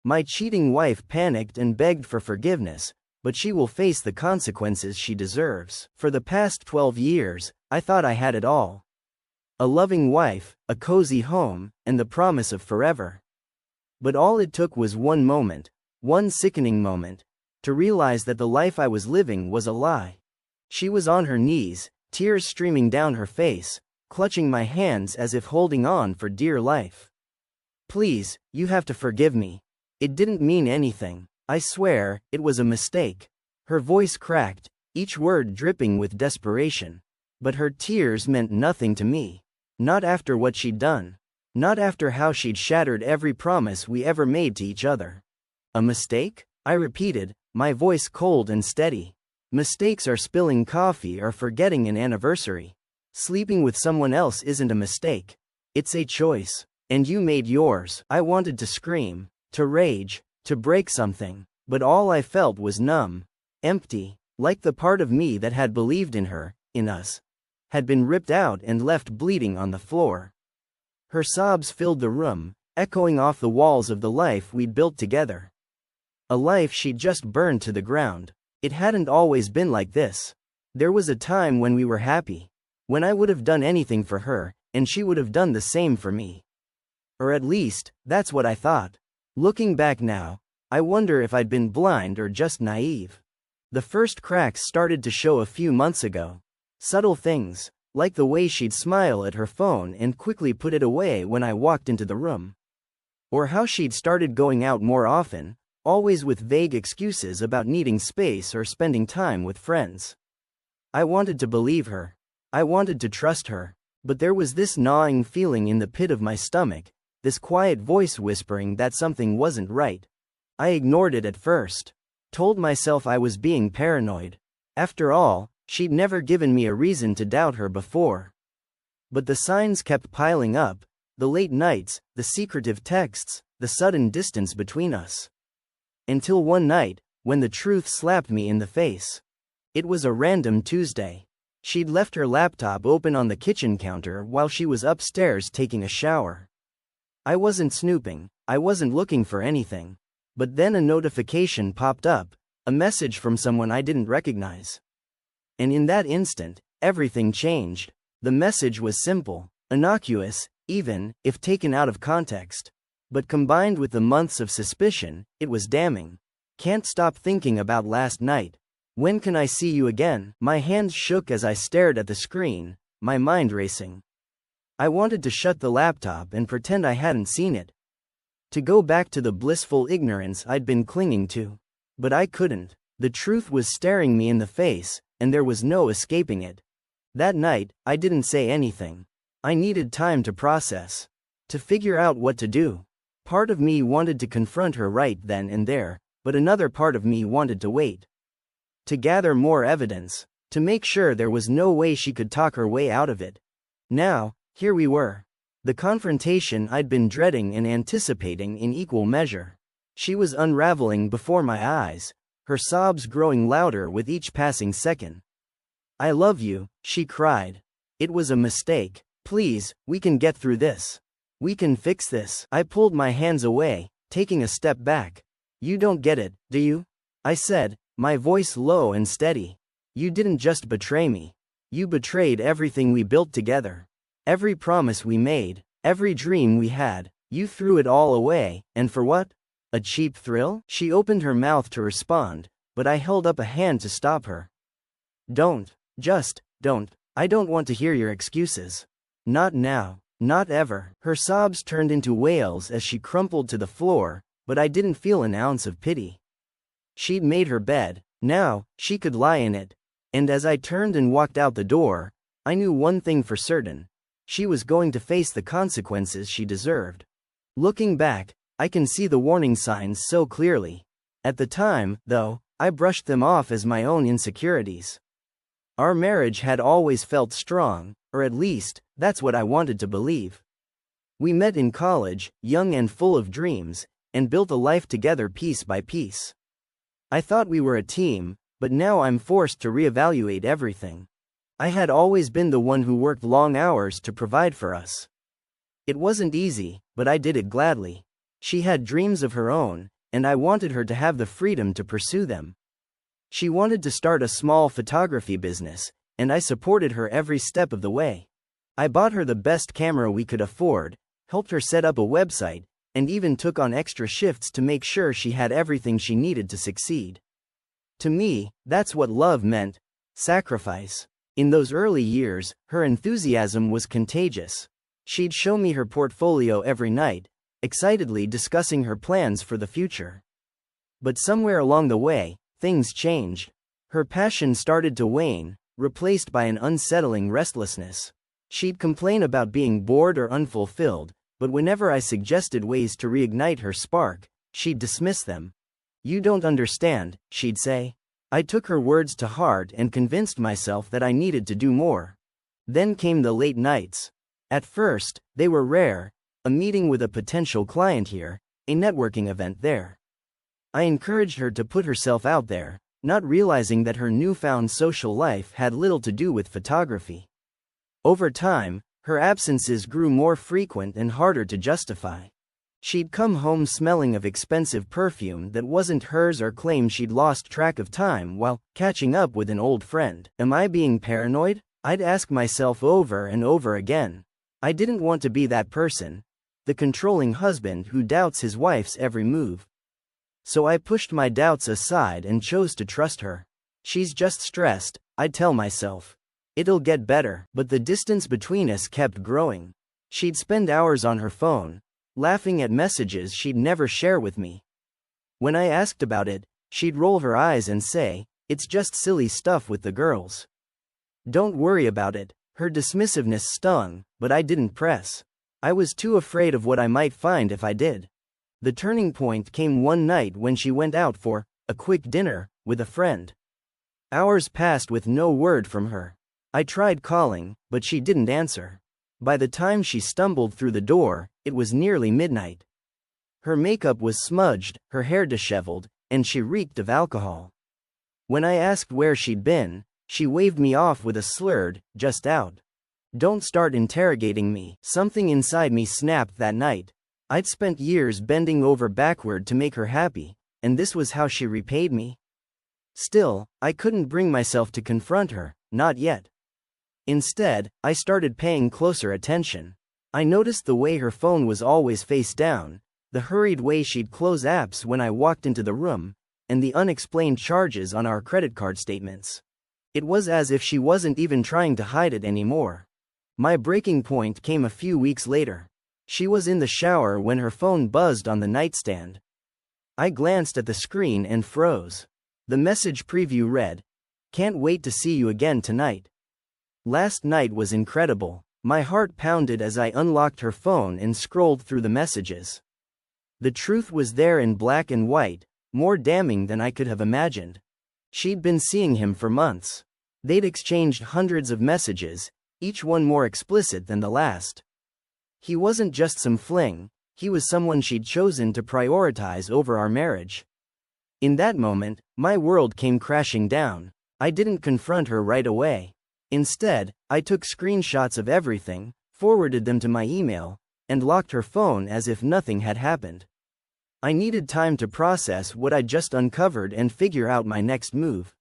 My cheating wife panicked and begged for forgiveness, but she will face the consequences she deserves. For the past 12 years, I thought I had it all. A loving wife, a cozy home, and the promise of forever. But all it took was one moment, one sickening moment, to realize that the life I was living was a lie. She was on her knees, tears streaming down her face, clutching my hands as if holding on for dear life. Please, you have to forgive me. It didn't mean anything. I swear, it was a mistake. Her voice cracked, each word dripping with desperation. But her tears meant nothing to me. Not after what she'd done. Not after how she'd shattered every promise we ever made to each other. A mistake? I repeated, my voice cold and steady. Mistakes are spilling coffee or forgetting an anniversary. Sleeping with someone else isn't a mistake. It's a choice. And you made yours. I wanted to scream, to rage, to break something, but all I felt was numb, empty, like the part of me that had believed in her, in us, had been ripped out and left bleeding on the floor. Her sobs filled the room, echoing off the walls of the life we'd built together. A life she'd just burned to the ground. It hadn't always been like this. There was a time when we were happy, when I would have done anything for her, and she would have done the same for me. Or at least, that's what I thought. Looking back now, I wonder if I'd been blind or just naive. The first cracks started to show a few months ago. Subtle things, like the way she'd smile at her phone and quickly put it away when I walked into the room. Or how she'd started going out more often, always with vague excuses about needing space or spending time with friends. I wanted to believe her. I wanted to trust her. But there was this gnawing feeling in the pit of my stomach, this quiet voice whispering that something wasn't right. I ignored it at first. Told myself I was being paranoid. After all, she'd never given me a reason to doubt her before. But the signs kept piling up, the late nights, the secretive texts, the sudden distance between us. Until one night, when the truth slapped me in the face. It was a random Tuesday. She'd left her laptop open on the kitchen counter while she was upstairs taking a shower. I wasn't snooping, I wasn't looking for anything. But then a notification popped up, a message from someone I didn't recognize. And in that instant, everything changed. The message was simple, innocuous, even if taken out of context. But combined with the months of suspicion, it was damning. Can't stop thinking about last night. When can I see you again? My hands shook as I stared at the screen, my mind racing. I wanted to shut the laptop and pretend I hadn't seen it. To go back to the blissful ignorance I'd been clinging to. But I couldn't. The truth was staring me in the face, and there was no escaping it. That night, I didn't say anything. I needed time to process. To figure out what to do. Part of me wanted to confront her right then and there, but another part of me wanted to wait. To gather more evidence. To make sure there was no way she could talk her way out of it. Now, here we were. The confrontation I'd been dreading and anticipating in equal measure. She was unraveling before my eyes, her sobs growing louder with each passing second. I love you, she cried. It was a mistake. Please, we can get through this. We can fix this. I pulled my hands away, taking a step back. You don't get it, do you? I said, my voice low and steady. You didn't just betray me. You betrayed everything we built together. Every promise we made, every dream we had, you threw it all away, and for what? A cheap thrill? She opened her mouth to respond, but I held up a hand to stop her. Don't. Just, don't. I don't want to hear your excuses. Not now. Not ever. Her sobs turned into wails as she crumpled to the floor, but I didn't feel an ounce of pity. She'd made her bed, now, she could lie in it. And as I turned and walked out the door, I knew one thing for certain. She was going to face the consequences she deserved. Looking back, I can see the warning signs so clearly. At the time, though, I brushed them off as my own insecurities. Our marriage had always felt strong, or at least, that's what I wanted to believe. We met in college, young and full of dreams, and built a life together piece by piece. I thought we were a team, but now I'm forced to reevaluate everything. I had always been the one who worked long hours to provide for us. It wasn't easy, but I did it gladly. She had dreams of her own, and I wanted her to have the freedom to pursue them. She wanted to start a small photography business, and I supported her every step of the way. I bought her the best camera we could afford, helped her set up a website, and even took on extra shifts to make sure she had everything she needed to succeed. To me, that's what love meant: sacrifice. In those early years, her enthusiasm was contagious. She'd show me her portfolio every night, excitedly discussing her plans for the future. But somewhere along the way, things changed. Her passion started to wane, replaced by an unsettling restlessness. She'd complain about being bored or unfulfilled, but whenever I suggested ways to reignite her spark, she'd dismiss them. "You don't understand," she'd say. I took her words to heart and convinced myself that I needed to do more. Then came the late nights. At first, they were rare: a meeting with a potential client here, a networking event there. I encouraged her to put herself out there, not realizing that her newfound social life had little to do with photography. Over time, her absences grew more frequent and harder to justify. She'd come home smelling of expensive perfume that wasn't hers or claim she'd lost track of time while catching up with an old friend. Am I being paranoid? I'd ask myself over and over again. I didn't want to be that person, the controlling husband who doubts his wife's every move. So I pushed my doubts aside and chose to trust her. She's just stressed, I'd tell myself. It'll get better. But the distance between us kept growing. She'd spend hours on her phone, laughing at messages she'd never share with me. When I asked about it, she'd roll her eyes and say, "It's just silly stuff with the girls. Don't worry about it." Her dismissiveness stung, but I didn't press. I was too afraid of what I might find if I did. The turning point came one night when she went out for a quick dinner with a friend. Hours passed with no word from her. I tried calling, but she didn't answer. By the time she stumbled through the door, it was nearly midnight. Her makeup was smudged, her hair disheveled, and she reeked of alcohol. When I asked where she'd been, she waved me off with a slurred, "Just out." Don't start interrogating me. Something inside me snapped that night. I'd spent years bending over backward to make her happy, and this was how she repaid me. Still, I couldn't bring myself to confront her, not yet. Instead, I started paying closer attention. I noticed the way her phone was always face down, the hurried way she'd close apps when I walked into the room, and the unexplained charges on our credit card statements. It was as if she wasn't even trying to hide it anymore. My breaking point came a few weeks later. She was in the shower when her phone buzzed on the nightstand. I glanced at the screen and froze. The message preview read, "Can't wait to see you again tonight." Last night was incredible. My heart pounded as I unlocked her phone and scrolled through the messages. The truth was there in black and white, more damning than I could have imagined. She'd been seeing him for months. They'd exchanged hundreds of messages, each one more explicit than the last. He wasn't just some fling, he was someone she'd chosen to prioritize over our marriage. In that moment, my world came crashing down. I didn't confront her right away. Instead, I took screenshots of everything, forwarded them to my email, and locked her phone as if nothing had happened. I needed time to process what I'd just uncovered and figure out my next move.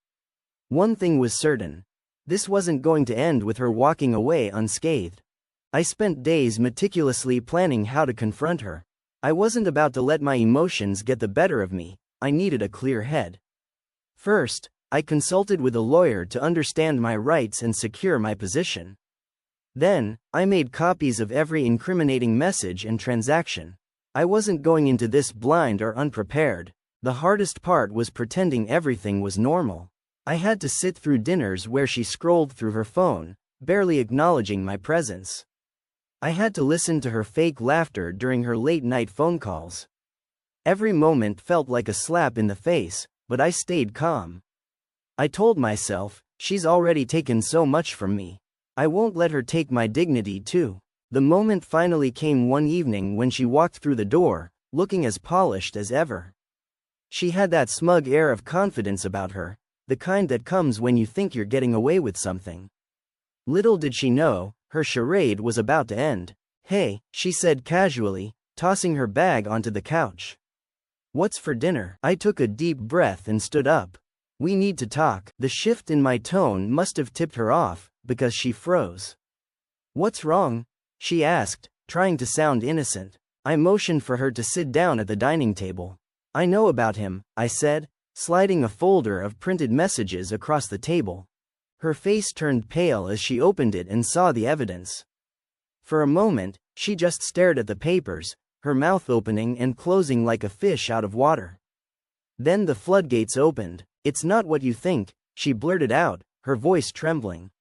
One thing was certain. This wasn't going to end with her walking away unscathed. I spent days meticulously planning how to confront her. I wasn't about to let my emotions get the better of me. I needed a clear head. First, I consulted with a lawyer to understand my rights and secure my position. Then, I made copies of every incriminating message and transaction. I wasn't going into this blind or unprepared. The hardest part was pretending everything was normal. I had to sit through dinners where she scrolled through her phone, barely acknowledging my presence. I had to listen to her fake laughter during her late-night phone calls. Every moment felt like a slap in the face, but I stayed calm. I told myself, she's already taken so much from me. I won't let her take my dignity too. The moment finally came one evening when she walked through the door, looking as polished as ever. She had that smug air of confidence about her, the kind that comes when you think you're getting away with something. Little did she know, her charade was about to end. "Hey," she said casually, tossing her bag onto the couch. "What's for dinner?" I took a deep breath and stood up. "We need to talk." The shift in my tone must have tipped her off, because she froze. "What's wrong?" she asked, trying to sound innocent. I motioned for her to sit down at the dining table. "I know about him," I said, sliding a folder of printed messages across the table. Her face turned pale as she opened it and saw the evidence. For a moment, she just stared at the papers, her mouth opening and closing like a fish out of water. Then the floodgates opened. "It's not what you think," she blurted out, her voice trembling.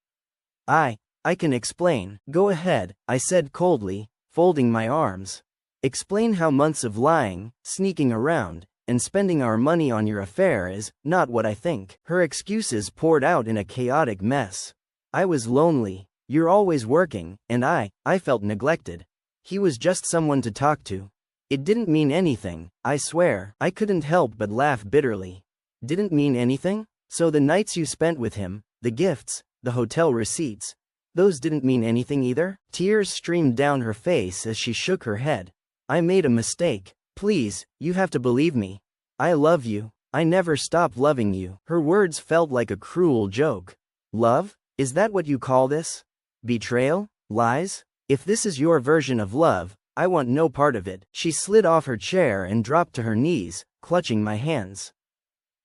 I can explain." "Go ahead," I said coldly, folding my arms. "Explain how months of lying, sneaking around, and spending our money on your affair is not what I think." Her excuses poured out in a chaotic mess. "I was lonely. You're always working, and I felt neglected. He was just someone to talk to. It didn't mean anything, I swear." I couldn't help but laugh bitterly. "Didn't mean anything? So the nights you spent with him, the gifts, the hotel receipts, those didn't mean anything either?" Tears streamed down her face as she shook her head. "I made a mistake. Please, you have to believe me. I love you. I never stopped loving you." Her words felt like a cruel joke. "Love? Is that what you call this? Betrayal? Lies? If this is your version of love, I want no part of it." She slid off her chair and dropped to her knees, clutching my hands.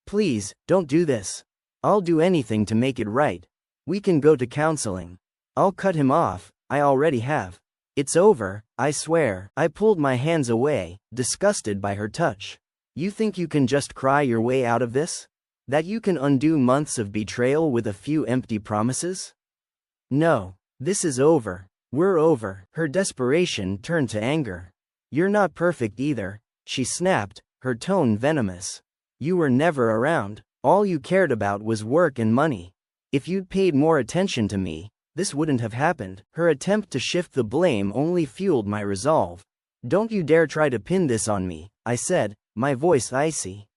"Please, don't do this. I'll do anything to make it right. We can go to counseling. I'll cut him off, I already have. It's over, I swear." I pulled my hands away, disgusted by her touch. "You think you can just cry your way out of this? That you can undo months of betrayal with a few empty promises? No. This is over. We're over." Her desperation turned to anger. "You're not perfect either," she snapped, her tone venomous. "You were never around. All you cared about was work and money. If you'd paid more attention to me, this wouldn't have happened." Her attempt to shift the blame only fueled my resolve. "Don't you dare try to pin this on me," I said, my voice icy.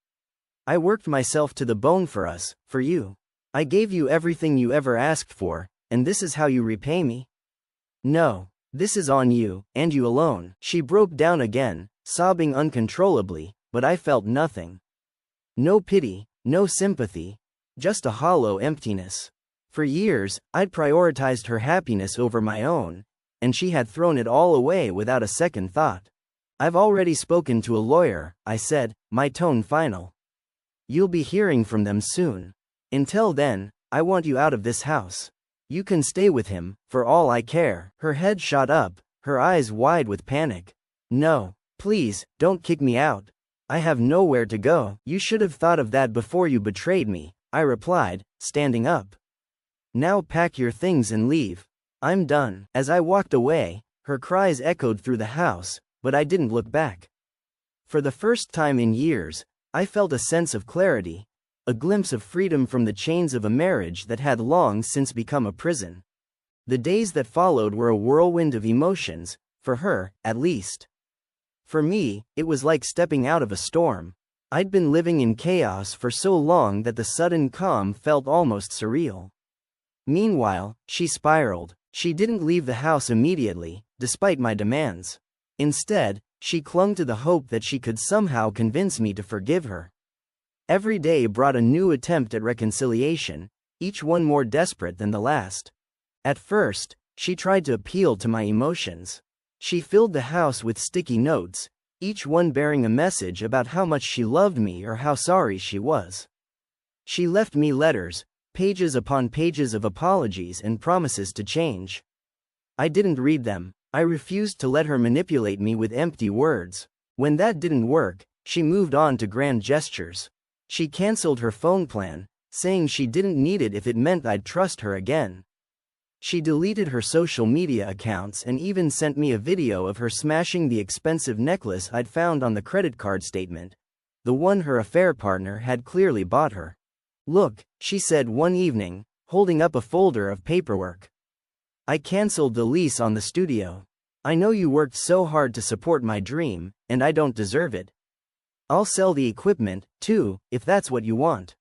"I worked myself to the bone for us, for you. I gave you everything you ever asked for, and this is how you repay me? No. This is on you, and you alone." She broke down again, sobbing uncontrollably, but I felt nothing. No pity, no sympathy. Just a hollow emptiness. For years, I'd prioritized her happiness over my own, and she had thrown it all away without a second thought. "I've already spoken to a lawyer," I said, my tone final. "You'll be hearing from them soon. Until then, I want you out of this house. You can stay with him, for all I care." Her head shot up, her eyes wide with panic. "No. Please, don't kick me out. I have nowhere to go." "You should have thought of that before you betrayed me," I replied, standing up. "Now pack your things and leave. I'm done." As I walked away, her cries echoed through the house, but I didn't look back. For the first time in years, I felt a sense of clarity, a glimpse of freedom from the chains of a marriage that had long since become a prison. The days that followed were a whirlwind of emotions, for her, at least. For me, it was like stepping out of a storm. I'd been living in chaos for so long that the sudden calm felt almost surreal. Meanwhile, she spiraled. She didn't leave the house immediately, despite my demands. Instead, she clung to the hope that she could somehow convince me to forgive her. Every day brought a new attempt at reconciliation, each one more desperate than the last. At first, she tried to appeal to my emotions. She filled the house with sticky notes, each one bearing a message about how much she loved me or how sorry she was. She left me letters, pages upon pages of apologies and promises to change. I didn't read them. I refused to let her manipulate me with empty words. When that didn't work, she moved on to grand gestures. She canceled her phone plan, saying she didn't need it if it meant I'd trust her again. She deleted her social media accounts and even sent me a video of her smashing the expensive necklace I'd found on the credit card statement, the one her affair partner had clearly bought her. "Look," she said one evening, holding up a folder of paperwork. "I canceled the lease on the studio. I know you worked so hard to support my dream, and I don't deserve it. I'll sell the equipment, too, if that's what you want.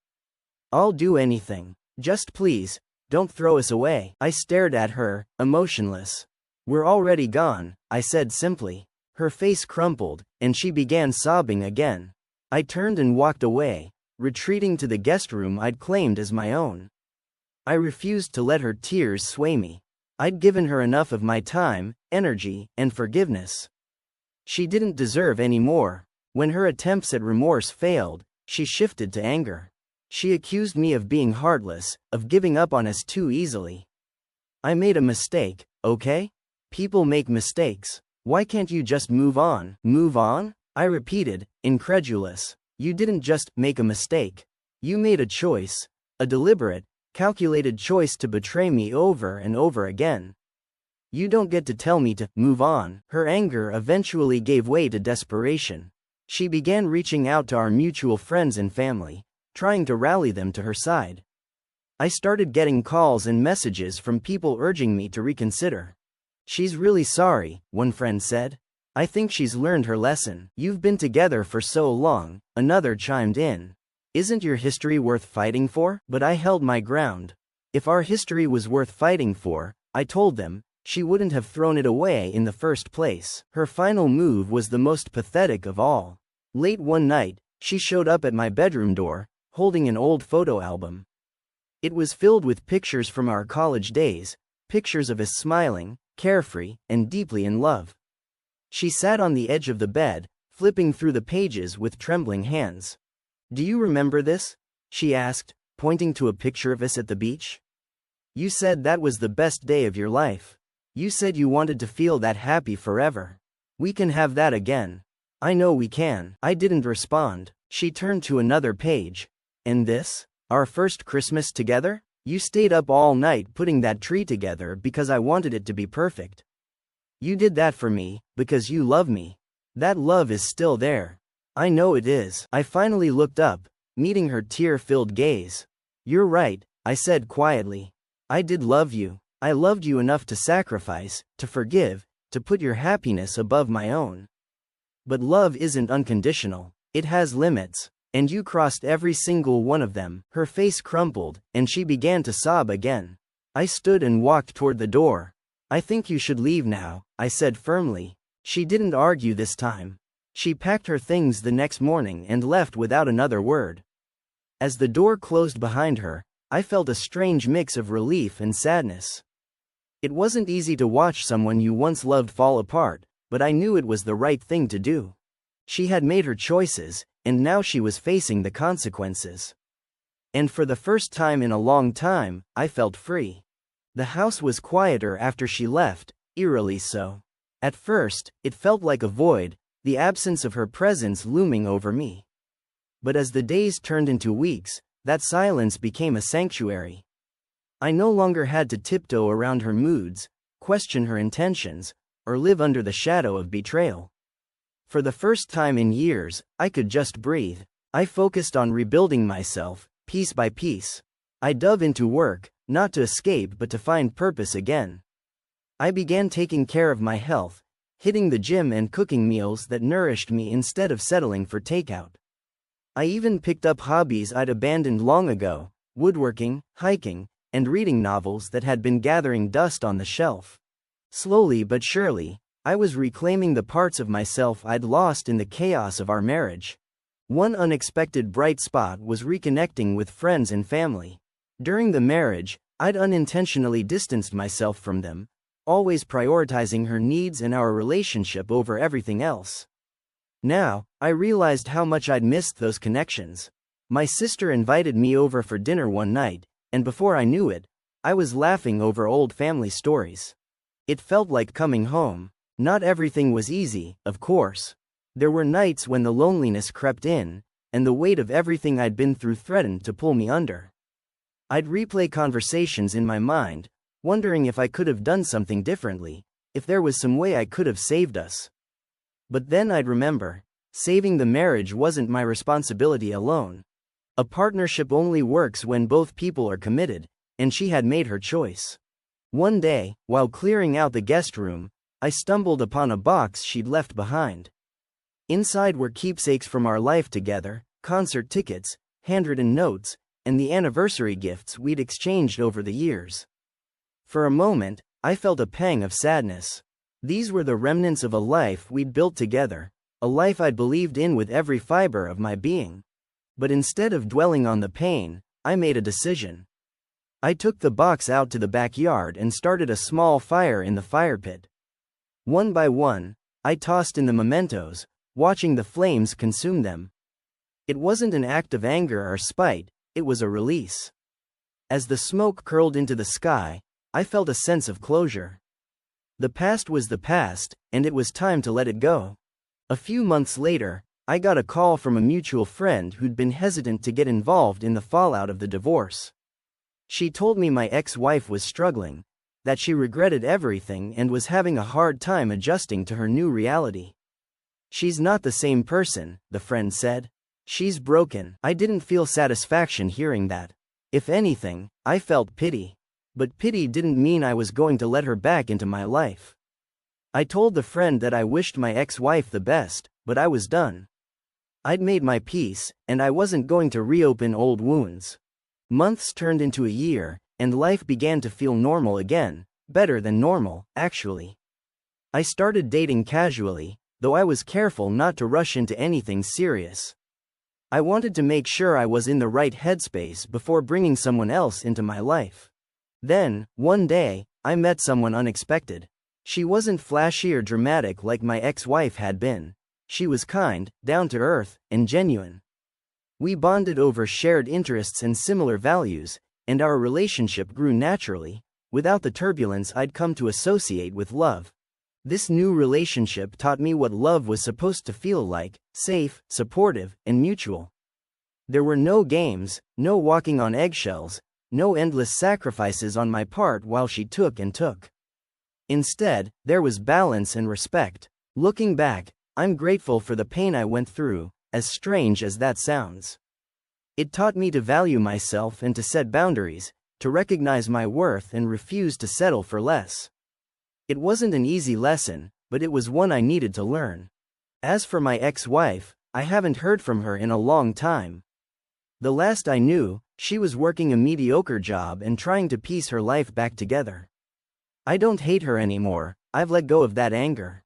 I'll do anything. Just please, don't throw us away." I stared at her, emotionless. "We're already gone," I said simply. Her face crumpled, and she began sobbing again. I turned and walked away, retreating to the guest room I'd claimed as my own. I refused to let her tears sway me. I'd given her enough of my time, energy, and forgiveness. She didn't deserve any more. When her attempts at remorse failed, she shifted to anger. She accused me of being heartless, of giving up on us too easily. I made a mistake, okay? People make mistakes. Why can't you just move on? Move on? I repeated, incredulous. You didn't just make a mistake. You made a choice, a deliberate, calculated choice to betray me over and over again. You don't get to tell me to move on. Her anger eventually gave way to desperation. She began reaching out to our mutual friends and family, trying to rally them to her side. I started getting calls and messages from people urging me to reconsider. She's really sorry, one friend said. I think she's learned her lesson. You've been together for so long, another chimed in. Isn't your history worth fighting for? But I held my ground. If our history was worth fighting for, I told them, she wouldn't have thrown it away in the first place. Her final move was the most pathetic of all. Late one night, she showed up at my bedroom door, holding an old photo album. It was filled with pictures from our college days, pictures of us smiling, carefree, and deeply in love. She sat on the edge of the bed, flipping through the pages with trembling hands. Do you remember this? She asked, pointing to a picture of us at the beach. You said that was the best day of your life. You said you wanted to feel that happy forever. We can have that again. I know we can. I didn't respond. She turned to another page. And this? Our first Christmas together? You stayed up all night putting that tree together because I wanted it to be perfect. You did that for me, because you love me. That love is still there. I know it is. I finally looked up, meeting her tear-filled gaze. You're right, I said quietly. I did love you. I loved you enough to sacrifice, to forgive, to put your happiness above my own. But love isn't unconditional. It has limits. And you crossed every single one of them. Her face crumpled, and she began to sob again. I stood and walked toward the door. I think you should leave now, I said firmly. She didn't argue this time. She packed her things the next morning and left without another word. As the door closed behind her, I felt a strange mix of relief and sadness. It wasn't easy to watch someone you once loved fall apart, but I knew it was the right thing to do. She had made her choices, and now she was facing the consequences. And for the first time in a long time, I felt free. The house was quieter after she left, eerily so. At first, it felt like a void, the absence of her presence looming over me. But as the days turned into weeks, that silence became a sanctuary. I no longer had to tiptoe around her moods, question her intentions, or live under the shadow of betrayal. For the first time in years, I could just breathe. I focused on rebuilding myself, piece by piece. I dove into work, not to escape but to find purpose again. I began taking care of my health, hitting the gym and cooking meals that nourished me instead of settling for takeout. I even picked up hobbies I'd abandoned long ago, woodworking, hiking, and reading novels that had been gathering dust on the shelf. Slowly but surely, I was reclaiming the parts of myself I'd lost in the chaos of our marriage. One unexpected bright spot was reconnecting with friends and family. During the marriage, I'd unintentionally distanced myself from them, always prioritizing her needs and our relationship over everything else. Now, I realized how much I'd missed those connections. My sister invited me over for dinner one night, and before I knew it, I was laughing over old family stories. It felt like coming home. Not everything was easy, of course. There were nights when the loneliness crept in, and the weight of everything I'd been through threatened to pull me under. I'd replay conversations in my mind, wondering if I could have done something differently, if there was some way I could have saved us. But then I'd remember, saving the marriage wasn't my responsibility alone. A partnership only works when both people are committed, and she had made her choice. One day, while clearing out the guest room, I stumbled upon a box she'd left behind. Inside were keepsakes from our life together, concert tickets, handwritten notes, and the anniversary gifts we'd exchanged over the years. For a moment, I felt a pang of sadness. These were the remnants of a life we'd built together, a life I'd believed in with every fiber of my being. But instead of dwelling on the pain, I made a decision. I took the box out to the backyard and started a small fire in the fire pit. One by one, I tossed in the mementos, watching the flames consume them. It wasn't an act of anger or spite, it was a release. As the smoke curled into the sky, I felt a sense of closure. The past was the past, and it was time to let it go. A few months later, I got a call from a mutual friend who'd been hesitant to get involved in the fallout of the divorce. She told me my ex-wife was struggling, that she regretted everything and was having a hard time adjusting to her new reality. "She's not the same person," the friend said. "She's broken." I didn't feel satisfaction hearing that. If anything, I felt pity. But pity didn't mean I was going to let her back into my life. I told the friend that I wished my ex-wife the best, but I was done. I'd made my peace, and I wasn't going to reopen old wounds. Months turned into a year, and life began to feel normal again, better than normal, actually. I started dating casually, though I was careful not to rush into anything serious. I wanted to make sure I was in the right headspace before bringing someone else into my life. Then, one day, I met someone unexpected. She wasn't flashy or dramatic like my ex-wife had been. She was kind, down to earth, and genuine. We bonded over shared interests and similar values, and our relationship grew naturally, without the turbulence I'd come to associate with love. This new relationship taught me what love was supposed to feel like: safe, supportive, and mutual. There were no games, no walking on eggshells, no endless sacrifices on my part while she took and took. Instead, there was balance and respect. Looking back, I'm grateful for the pain I went through, as strange as that sounds. It taught me to value myself and to set boundaries, to recognize my worth and refuse to settle for less. It wasn't an easy lesson, but it was one I needed to learn. As for my ex-wife, I haven't heard from her in a long time. The last I knew, she was working a mediocre job and trying to piece her life back together. I don't hate her anymore, I've let go of that anger.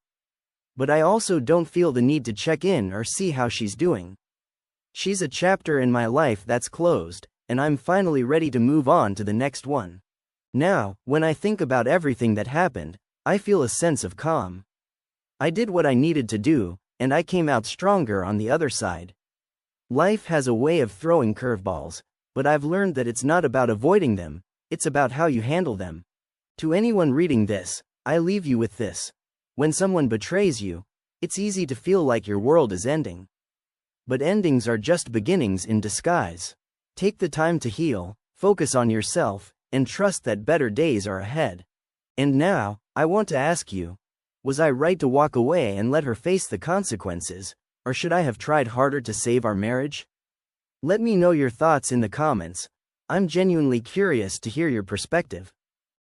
But I also don't feel the need to check in or see how she's doing. She's a chapter in my life that's closed, and I'm finally ready to move on to the next one. Now, when I think about everything that happened, I feel a sense of calm. I did what I needed to do, and I came out stronger on the other side. Life has a way of throwing curveballs, but I've learned that it's not about avoiding them, it's about how you handle them. To anyone reading this, I leave you with this. When someone betrays you, it's easy to feel like your world is ending. But endings are just beginnings in disguise. Take the time to heal, focus on yourself, and trust that better days are ahead. And now, I want to ask you, was I right to walk away and let her face the consequences, or should I have tried harder to save our marriage? Let me know your thoughts in the comments. I'm genuinely curious to hear your perspective.